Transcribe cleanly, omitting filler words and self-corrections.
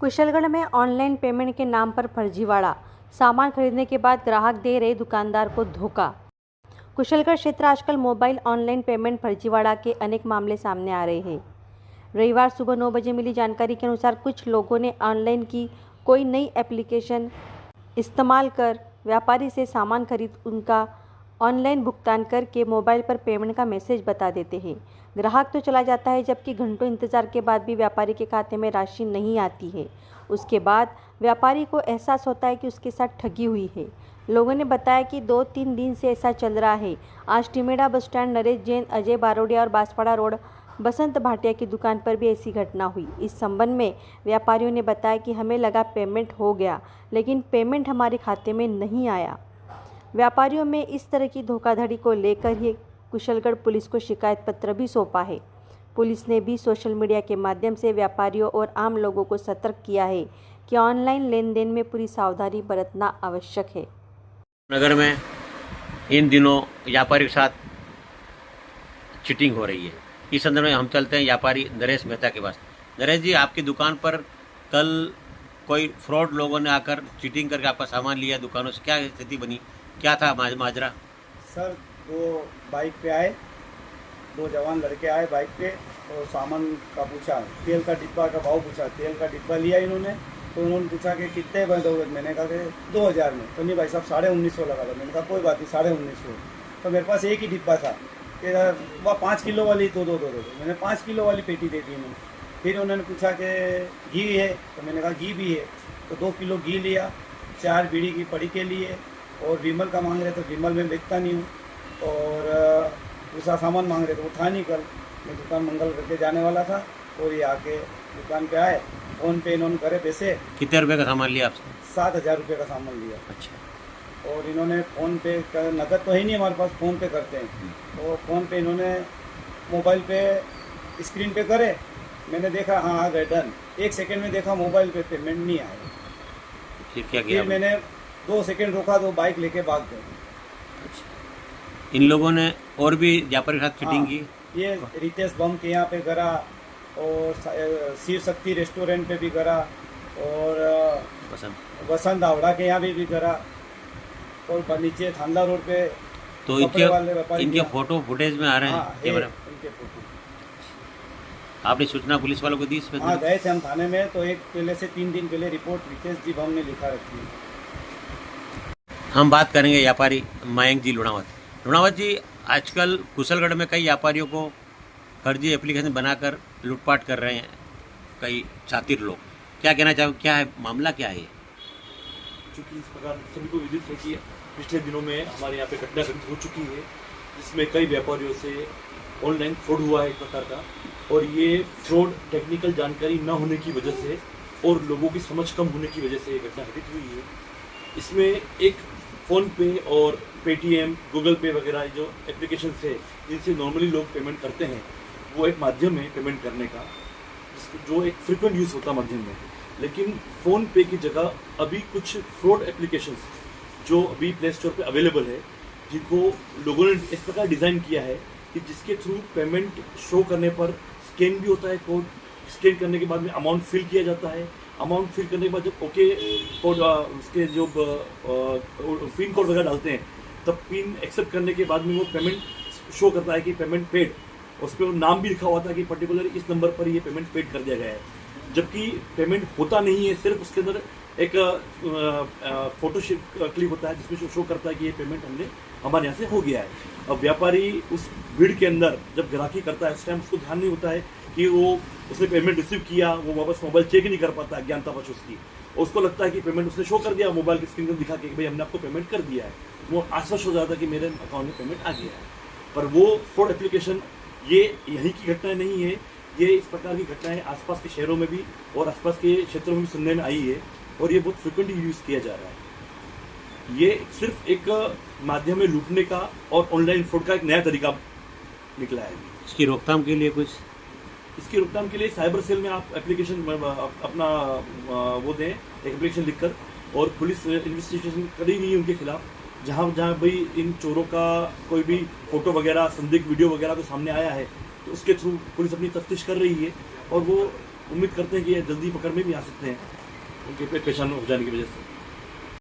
कुशलगढ़ में online payment के नाम पर फर्जीवाड़ा। सामान खरीदने के बाद ग्राहक दे रहे दुकानदार को धोखा। कुशलगढ़ क्षेत्र आजकल मोबाइल ऑनलाइन पेमेंट फर्जीवाड़ा के अनेक मामले सामने आ रहे हैं। रविवार सुबह 9 बजे मिली जानकारी के अनुसार कुछ लोगों ने ऑनलाइन की कोई नई एप्लीकेशन इस्तेमाल कर व्यापारी से सामान खरीद उनका ऑनलाइन भुगतान करके मोबाइल पर पेमेंट का मैसेज बता देते हैं। ग्राहक तो चला जाता है, जबकि घंटों इंतजार के बाद भी व्यापारी के खाते में राशि नहीं आती है। उसके बाद व्यापारी को एहसास होता है कि उसके साथ ठगी हुई है। लोगों ने बताया कि 2-3 दिन से ऐसा चल रहा है। आज टिमेड़ा बस स्टैंड नरेश जैन, अजय बारोडिया और बांसवाड़ा रोड बसंत भाटिया की दुकान पर भी ऐसी घटना हुई। इस संबंध में व्यापारियों ने बताया कि हमें लगा पेमेंट हो गया, लेकिन पेमेंट हमारे खाते में नहीं आया। व्यापारियों में इस तरह की धोखाधड़ी को लेकर ही कुशलगढ़ पुलिस को शिकायत पत्र भी सौंपा है। पुलिस ने भी सोशल मीडिया के माध्यम से व्यापारियों और आम लोगों को सतर्क किया है कि ऑनलाइन लेन देन में पूरी सावधानी बरतना आवश्यक है। नगर में इन दिनों व्यापारी के साथ चीटिंग हो रही है। इस संदर्भ में हम चलते हैं व्यापारी नरेश मेहता के पास। नरेश जी, आपकी दुकान पर कल कोई फ्रॉड लोगों ने आकर चीटिंग करके आपका सामान लिया दुकानों से, क्या स्थिति बनी, क्या था माजरा? सर, वो बाइक पे आए, 2 जवान लड़के आए बाइक पे और सामान का पूछा, तेल का डिब्बा का भाव पूछा। तेल का डिब्बा लिया इन्होंने, तो उन्होंने पूछा कि कितने में दोगे। मैंने कहा कि 2000 में। तो नहीं भाई साहब, 1950 लगा था। मैंने कहा कोई बात नहीं, 1950। तो मेरे पास एक ही डिब्बा था कि वह 5 किलो वाली तो दो। मैंने 5 किलो वाली पेटी दे दी उन्होंने। फिर उन्होंने पूछा कि घी है, तो मैंने कहा घी भी है। तो 2 किलो घी लिया, 4 बीड़ी की पड़ी के लिए, और विमल का मांग रहे तो विमल में बेचता नहीं हूँ, और दूसरा सामान मांग रहे तो वो था नहीं। कल मैं दुकान मंगल करके जाने वाला था और ये आके दुकान पे आए, फ़ोन पे इन्होंने करे पैसे। कितने रुपए का सामान लिया आपसे? 7000 रुपये का सामान लिया। अच्छा। और इन्होंने फ़ोन पे कर, नकद तो है नहीं हमारे पास, फ़ोन पे करते हैं। तो फ़ोन पे इन्होंने मोबाइल पे स्क्रीन पे करे। मैंने देखा हाँ आ गए, डन। 1 सेकंड में देखा मोबाइल पे पेमेंट नहीं आया। फिर क्या किया? फिर मैंने 2 सेकंड रोका तो बाइक लेके भाग गए। इन लोगों ने और भी व्यापारी के साथ चीटिंग की? ये रितेश बम के यहाँ पे करा, और शिव शक्ति रेस्टोरेंट पे भी करा, और वसंत आवड़ा के यहाँ भी करा, और नीचे थांदा रोड पे। तो इनके फोटो फुटेज में आ रहे हैं कैमरा? इनके फोटो। आपने सूचना पुलिस वालों को दी इसमें? हाँ, गए थे हम थाने में। तो एक पहले से 3 दिन पहले रिपोर्ट रितेश जी बम ने लिखा रखी है। हम बात करेंगे व्यापारी मयंक जी लुणावत जी, आजकल कुशलगढ़ में कई व्यापारियों को फर्जी एप्लीकेशन बनाकर लूटपाट कर रहे हैं कई शातिर लोग। क्या कहना चाहो, क्या है मामला, क्या है? चूँकि इस प्रकार सभी को विदित है कि पिछले दिनों में हमारे यहाँ पे घटना घटित हो चुकी है, जिसमें कई व्यापारियों से ऑनलाइन फ्रॉड हुआ है एक प्रकार का। और ये फ्रॉड टेक्निकल जानकारी न होने की वजह से और लोगों की समझ कम होने की वजह से ये घटना घटित हुई है। इसमें एक फ़ोन पे और पेटीएम, गूगल पे वगैरह जो एप्लीकेशन है जिनसे नॉर्मली लोग पेमेंट करते हैं, वो एक माध्यम है पेमेंट करने का, जो एक फ्रिक्वेंट यूज़ होता माध्यम है। लेकिन फ़ोन पे की जगह अभी कुछ फ्रॉड एप्लीकेशंस जो अभी प्ले स्टोर पे अवेलेबल है, जिनको लोगों ने इस प्रकार डिज़ाइन किया है कि जिसके थ्रू पेमेंट शो करने पर स्कैन भी होता है कोड। स्कैन करने के बाद में अमाउंट फिल किया जाता है। अमाउंट फिल करने के बाद जब ओके कोड उसके जो पिन कोड वगैरह डालते हैं, तब पिन एक्सेप्ट करने के बाद में वो पेमेंट शो करता है कि पेमेंट पेड। उस पर नाम भी लिखा हुआ था कि पर्टिकुलर इस नंबर पर ये पेमेंट पेड कर दिया गया है, जबकि पेमेंट होता नहीं है। सिर्फ उसके अंदर एक फोटो क्लिक होता है जिसमें शो करता है कि ये पेमेंट हमारे यहाँ से हो गया है। अब व्यापारी उस भीड़ के अंदर जब ग्राहकी करता है, उस टाइम उसको ध्यान नहीं होता है कि उसने पेमेंट रिसीव किया, वो वापस मोबाइल चेक नहीं कर पाता अज्ञानतावश उसकी। उसको लगता है कि पेमेंट उसने शो कर दिया मोबाइल की स्क्रीन पर दिखा के भाई हमने आपको पेमेंट कर दिया है। वो आश्वस्त हो जाता है कि मेरे अकाउंट में पेमेंट आ गया है। पर वो फ्रॉड एप्लीकेशन ये यहीं की घटनाएं नहीं है, ये इस प्रकार की घटनाएं आसपास के शहरों में भी और आसपास के क्षेत्रों में भी सुनने में आई है, और ये बहुत फ्रिक्वेंटली यूज़ किया जा रहा है। ये सिर्फ एक माध्यम में लूटने का और ऑनलाइन फ्रॉड का एक नया तरीका निकला है। इसकी रोकथाम के लिए कुछ? इसकी रोकथाम के लिए साइबर सेल में आप एप्लीकेशन अपना वो दें, एक एप्लीकेशन लिखकर, और पुलिस इन्वेस्टिगेशन करी हुई है उनके खिलाफ। जहाँ भाई इन चोरों का कोई भी फोटो वगैरह, संदिग्ध वीडियो वगैरह तो सामने आया है, तो उसके थ्रू पुलिस अपनी तफ्तीश कर रही है। और वो उम्मीद करते हैं कि ये जल्दी पकड़ में भी आ सकते हैं उनके पे परेशान हो जाने की वजह से।